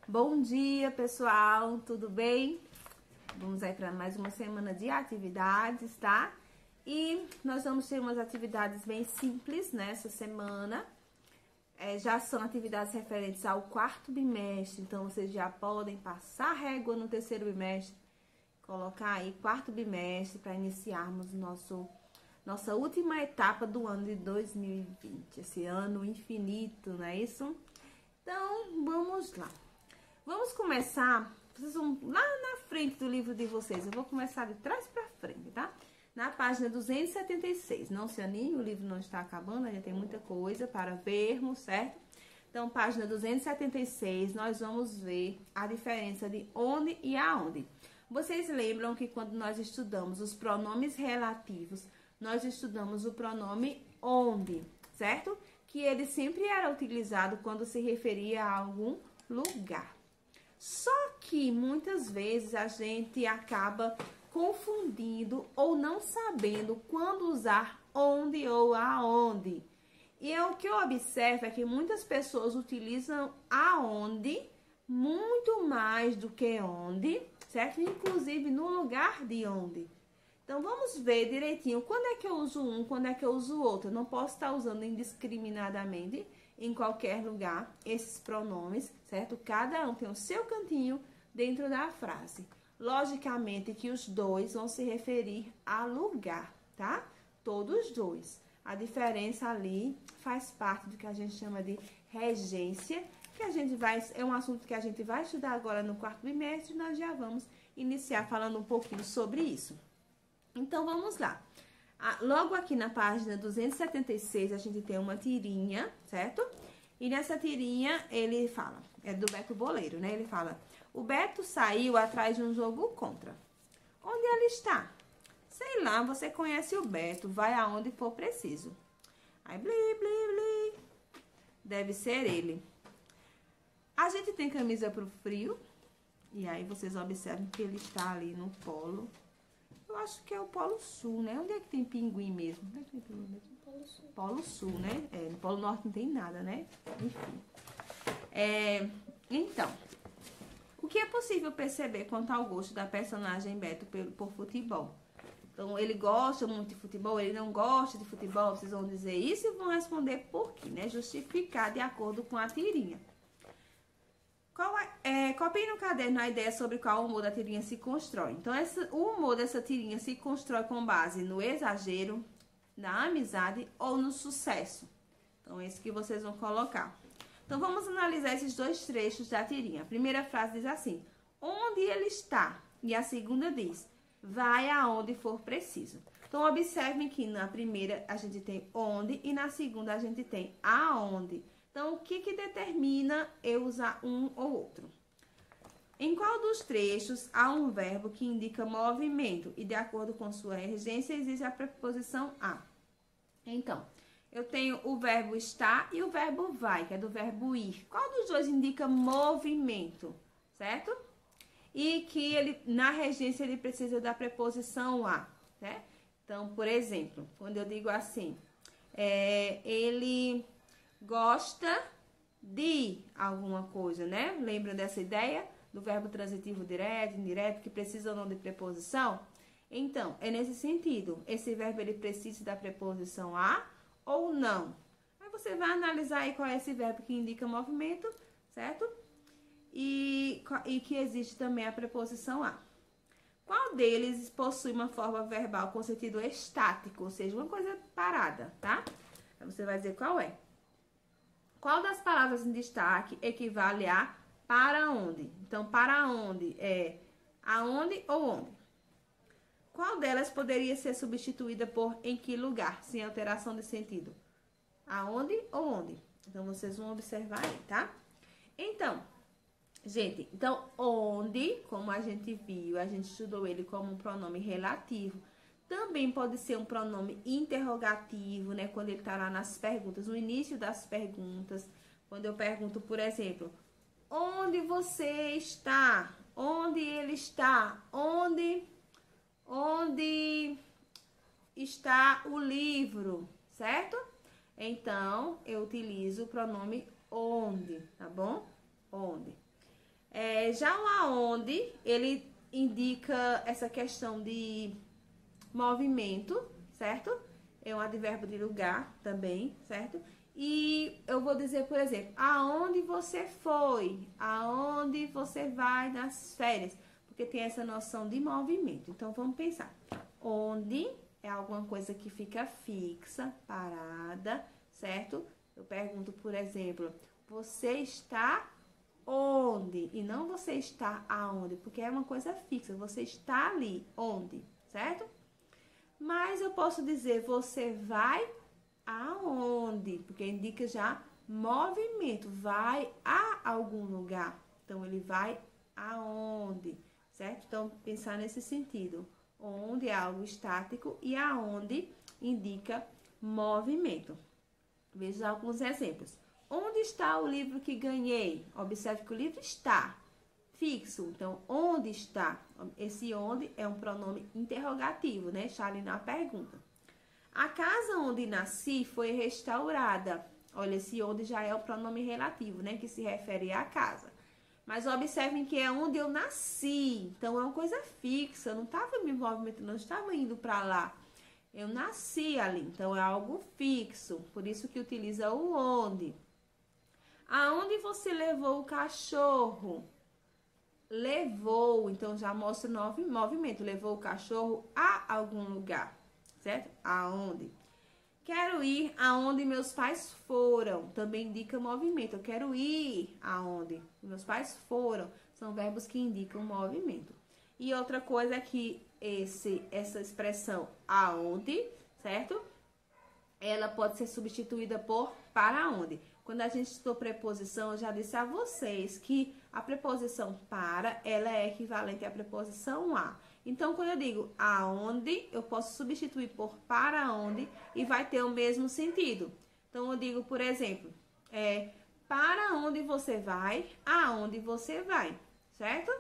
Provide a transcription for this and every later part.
Bom dia, pessoal, tudo bem? Vamos aí para mais uma semana de atividades, tá? E nós vamos ter umas atividades bem simples nessa semana. Já são atividades referentes ao quarto bimestre, então vocês já podem passar régua no terceiro bimestre, colocar aí quarto bimestre para iniciarmos nossa última etapa do ano de 2020, esse ano infinito, não é isso? Então, vamos lá. Vamos começar, vocês vão lá na frente do livro de vocês, eu vou começar de trás para frente, tá? Na página 276, não se anime, o livro não está acabando, ainda tem muita coisa para vermos, certo? Então, página 276, nós vamos ver a diferença de onde e aonde. Vocês lembram que quando nós estudamos os pronomes relativos, nós estudamos o pronome onde, certo? Que ele sempre era utilizado quando se referia a algum lugar. Só que muitas vezes a gente acaba confundindo ou não sabendo quando usar onde ou aonde. E o que eu observo é que muitas pessoas utilizam aonde muito mais do que onde, certo? Inclusive no lugar de onde. Então, vamos ver direitinho quando é que eu uso um, quando é que eu uso outro. Eu não posso estar usando indiscriminadamente em qualquer lugar esses pronomes, certo? Cada um tem o seu cantinho dentro da frase. Logicamente que os dois vão se referir a lugar, tá? Todos dois. A diferença ali faz parte do que a gente chama de regência, que a gente é um assunto que a gente vai estudar agora no quarto bimestre, nós já vamos iniciar falando um pouquinho sobre isso. Então, vamos lá. Logo aqui na página 276, a gente tem uma tirinha, certo? E nessa tirinha, ele fala, é do Beto Boleiro, né? Ele fala, o Beto saiu atrás de um jogo contra. Onde ele está? Sei lá, você conhece o Beto, vai aonde for preciso. Aí, bli, bli, bli. Deve ser ele. A gente tem camisa pro frio. E aí, vocês observam que ele está ali no polo. Eu acho que é o Polo Sul, né? Onde é que tem pinguim mesmo? Onde é que tem pinguim mesmo? Polo Sul. Polo Sul, né? No Polo Norte não tem nada, né? Enfim. Então, o que é possível perceber quanto ao gosto da personagem Beto por futebol? Então, ele gosta muito de futebol, ele não gosta de futebol, vocês vão dizer isso e vão responder por quê, né? Justificar de acordo com a tirinha. Copie no caderno a ideia sobre qual o humor da tirinha se constrói. Então, o humor dessa tirinha se constrói com base no exagero, na amizade ou no sucesso. Então, é isso que vocês vão colocar. Então, vamos analisar esses dois trechos da tirinha. A primeira frase diz assim, onde ele está? E a segunda diz, vai aonde for preciso. Então, observem que na primeira a gente tem onde e na segunda a gente tem aonde. Então, o que determina eu usar um ou outro? Em qual dos trechos há um verbo que indica movimento e, de acordo com sua regência, existe a preposição a? Então, eu tenho o verbo estar e o verbo vai, que é do verbo ir. Qual dos dois indica movimento, certo? E que ele, na regência ele precisa da preposição a, né? Então, por exemplo, quando eu digo assim, ele gosta de alguma coisa, né? Lembra dessa ideia do verbo transitivo direto, indireto, que precisa ou não de preposição? Então, é nesse sentido. Esse verbo, ele precisa da preposição a ou não? Aí você vai analisar aí qual é esse verbo que indica movimento, certo? E que existe também a preposição a. Qual deles possui uma forma verbal com sentido estático, ou seja, uma coisa parada, tá? Aí você vai dizer qual é. Qual das palavras em destaque equivale a para onde? Então, para onde é aonde ou onde? Qual delas poderia ser substituída por em que lugar, sem alteração de sentido? Aonde ou onde? Então, vocês vão observar aí, tá? Então, gente, onde, como a gente viu, a gente estudou ele como um pronome relativo. Também pode ser um pronome interrogativo, né? Quando ele tá lá nas perguntas, no início das perguntas. Quando eu pergunto, por exemplo, onde você está? Onde ele está? Onde está o livro? Certo? Então, eu utilizo o pronome onde, tá bom? Onde. Já o aonde, ele indica essa questão de movimento, certo? É um advérbio de lugar também, certo? E eu vou dizer, por exemplo, aonde você foi, aonde você vai nas férias, porque tem essa noção de movimento. Então, vamos pensar. Onde é alguma coisa que fica fixa, parada, certo? Eu pergunto, por exemplo, você está onde? E não você está aonde, porque é uma coisa fixa, você está ali, onde, certo? Mas eu posso dizer, você vai aonde? Porque indica já movimento, vai a algum lugar. Então, ele vai aonde, certo? Então, pensar nesse sentido. Onde é algo estático e aonde indica movimento. Veja alguns exemplos. Onde está o livro que ganhei? Observe que o livro está fixo. Então, onde está? Esse onde é um pronome interrogativo, né? Está ali na pergunta. A casa onde nasci foi restaurada. Olha, esse onde já é o pronome relativo, né? Que se refere à casa. Mas observem que é onde eu nasci. Então, é uma coisa fixa. Eu não estava me movimentando, não estava indo para lá. Eu nasci ali. Então, é algo fixo. Por isso que utiliza o onde. Aonde você levou o cachorro? Levou. Então, já mostra movimento. Levou o cachorro a algum lugar. Certo? Aonde? Quero ir aonde meus pais foram. Também indica movimento. Eu quero ir aonde meus pais foram. São verbos que indicam movimento. E outra coisa é que essa expressão aonde, certo? Ela pode ser substituída por para onde. Quando a gente estudou preposição, eu já disse a vocês que a preposição para, ela é equivalente à preposição a. Então, quando eu digo aonde, eu posso substituir por para onde e vai ter o mesmo sentido. Então, eu digo, por exemplo, para onde você vai, aonde você vai, certo?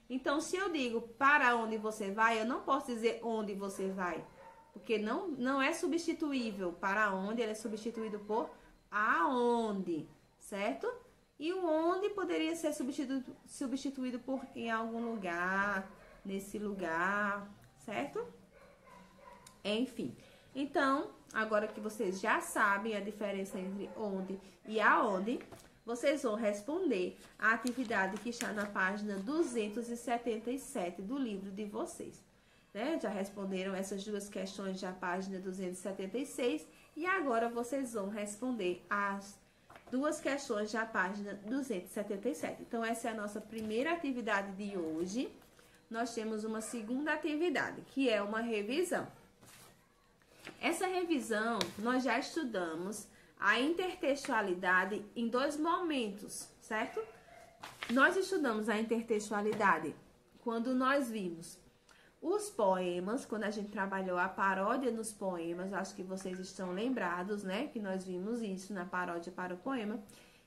Então, se eu digo para onde você vai, eu não posso dizer onde você vai, porque não é substituível. Para onde, ele é substituído por aonde, certo? E o onde poderia ser substituído por em algum lugar, nesse lugar, certo? Enfim, então, agora que vocês já sabem a diferença entre onde e aonde, vocês vão responder a atividade que está na página 277 do livro de vocês. Né? Já responderam essas duas questões da página 276 e agora vocês vão responder as duas questões da página 277. Então, essa é a nossa primeira atividade de hoje. Nós temos uma segunda atividade, que é uma revisão. Essa revisão, nós já estudamos a intertextualidade em dois momentos, certo? Nós estudamos a intertextualidade quando nós vimos os poemas, quando a gente trabalhou a paródia nos poemas, acho que vocês estão lembrados, né? Que nós vimos isso na paródia para o poema,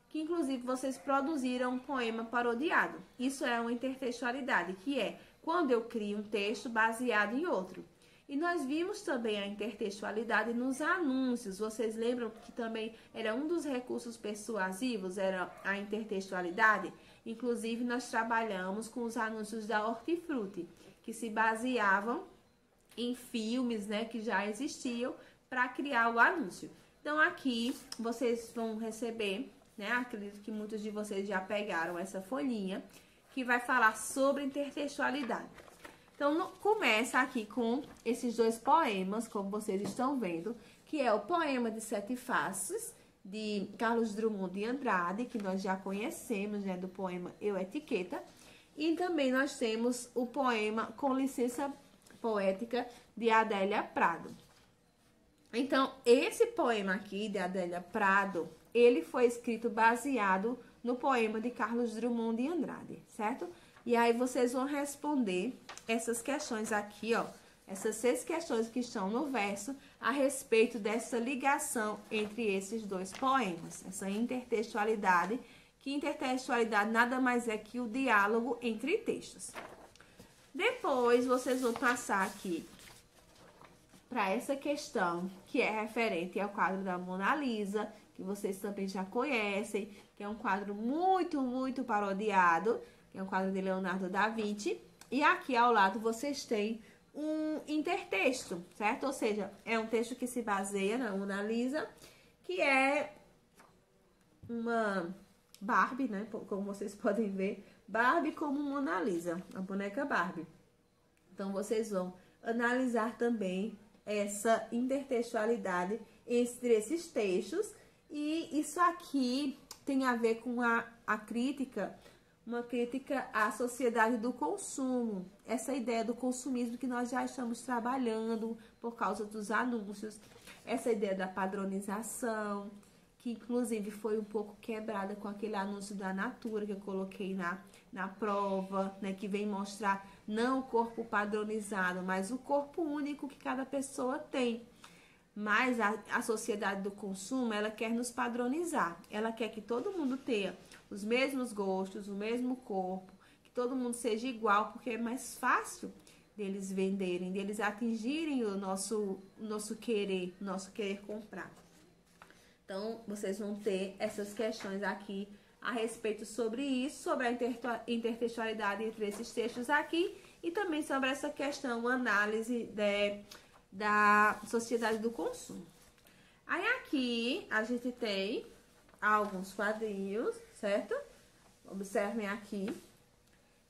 que inclusive vocês produziram um poema parodiado. Isso é uma intertextualidade, que é quando eu crio um texto baseado em outro. E nós vimos também a intertextualidade nos anúncios. Vocês lembram que também era um dos recursos persuasivos, era a intertextualidade? Inclusive, nós trabalhamos com os anúncios da Hortifruti, que se baseavam em filmes, né, que já existiam para criar o anúncio. Então, aqui vocês vão receber, né, acredito que muitos de vocês já pegaram essa folhinha, que vai falar sobre intertextualidade. Então, começa aqui com esses dois poemas, como vocês estão vendo, que é o poema de Sete Faces, de Carlos Drummond de Andrade, que nós já conhecemos, né, do poema Eu Etiqueta. E também nós temos o poema Com Licença Poética, de Adélia Prado. Então, esse poema aqui, de Adélia Prado, ele foi escrito baseado no poema de Carlos Drummond de Andrade, certo? E aí, vocês vão responder essas questões aqui, ó. Essas 6 questões que estão no verso a respeito dessa ligação entre esses dois poemas. Essa intertextualidade, que intertextualidade nada mais é que o diálogo entre textos. Depois, vocês vão passar aqui para essa questão, que é referente ao quadro da Mona Lisa, que vocês também já conhecem, que é um quadro muito, muito parodiado, é um quadro de Leonardo da Vinci. E aqui ao lado vocês têm um intertexto, certo? Ou seja, é um texto que se baseia na Mona Lisa, que é uma Barbie, né? Como vocês podem ver, Barbie como Mona Lisa, a boneca Barbie. Então, vocês vão analisar também essa intertextualidade entre esses textos. E isso aqui tem a ver com a crítica, uma crítica à sociedade do consumo. Essa ideia do consumismo que nós já estamos trabalhando por causa dos anúncios. Essa ideia da padronização, que inclusive foi um pouco quebrada com aquele anúncio da Natura que eu coloquei na prova, né, que vem mostrar não o corpo padronizado, mas o corpo único que cada pessoa tem. Mas a sociedade do consumo, ela quer nos padronizar, ela quer que todo mundo tenha os mesmos gostos, o mesmo corpo, que todo mundo seja igual, porque é mais fácil deles venderem, deles atingirem o nosso querer comprar. Então, vocês vão ter essas questões aqui a respeito sobre isso, sobre a intertextualidade entre esses textos aqui e também sobre essa questão, análise da sociedade do consumo. Aí aqui a gente tem alguns quadrinhos, certo? Observem aqui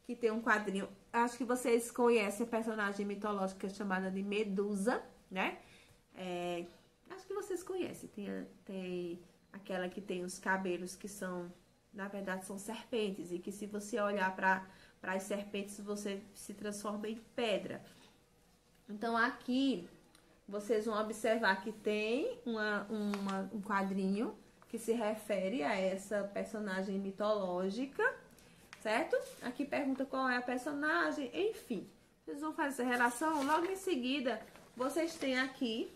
que tem um quadrinho. Acho que vocês conhecem a personagem mitológica chamada de Medusa, né? Acho que vocês conhecem. Tem aquela que tem os cabelos que são, na verdade, são serpentes. E que se você olhar para as serpentes, você se transforma em pedra. Então, aqui, vocês vão observar que tem um quadrinho que se refere a essa personagem mitológica, certo? Aqui pergunta qual é a personagem, enfim. Vocês vão fazer essa relação. Logo em seguida, vocês têm aqui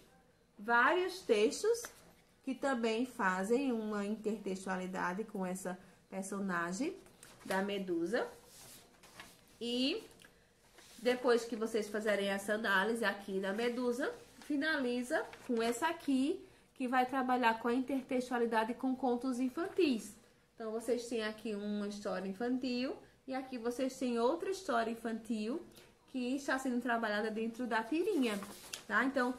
vários textos que também fazem uma intertextualidade com essa personagem da Medusa. E depois que vocês fizerem essa análise aqui da Medusa, finaliza com essa aqui, que vai trabalhar com a intertextualidade com contos infantis. Então, vocês têm aqui uma história infantil e aqui vocês têm outra história infantil que está sendo trabalhada dentro da tirinha, tá? Então,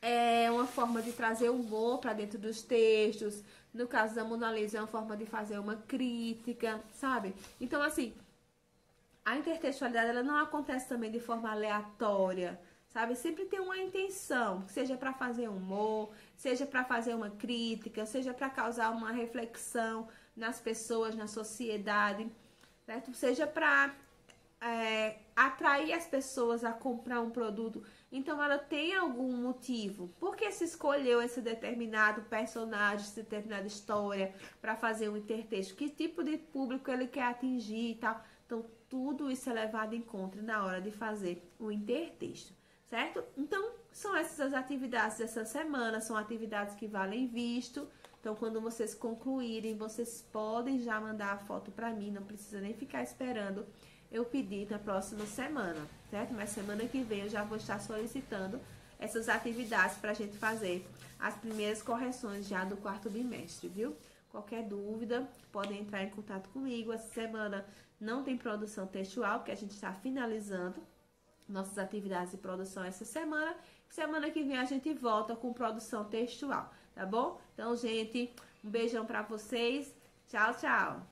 é uma forma de trazer humor para dentro dos textos. No caso da Mona Lisa, é uma forma de fazer uma crítica, sabe? Então, assim, a intertextualidade, ela não acontece também de forma aleatória, sabe? Sempre tem uma intenção, seja para fazer humor, seja para fazer uma crítica, seja para causar uma reflexão nas pessoas, na sociedade, certo? Seja para atrair as pessoas a comprar um produto. Então, ela tem algum motivo. Por que se escolheu esse determinado personagem, essa determinada história para fazer um intertexto? Que tipo de público ele quer atingir e tal? Então, tudo isso é levado em conta na hora de fazer o intertexto, certo? Então, são essas as atividades dessa semana, são atividades que valem visto. Então, quando vocês concluírem, vocês podem já mandar a foto para mim, não precisa nem ficar esperando eu pedir na próxima semana, certo? Mas semana que vem eu já vou estar solicitando essas atividades para a gente fazer as primeiras correções já do quarto bimestre, viu? Qualquer dúvida, podem entrar em contato comigo. Essa semana não tem produção textual, porque a gente está finalizando nossas atividades de produção essa semana. Semana que vem a gente volta com produção textual, tá bom? Então, gente, um beijão para vocês. Tchau, tchau!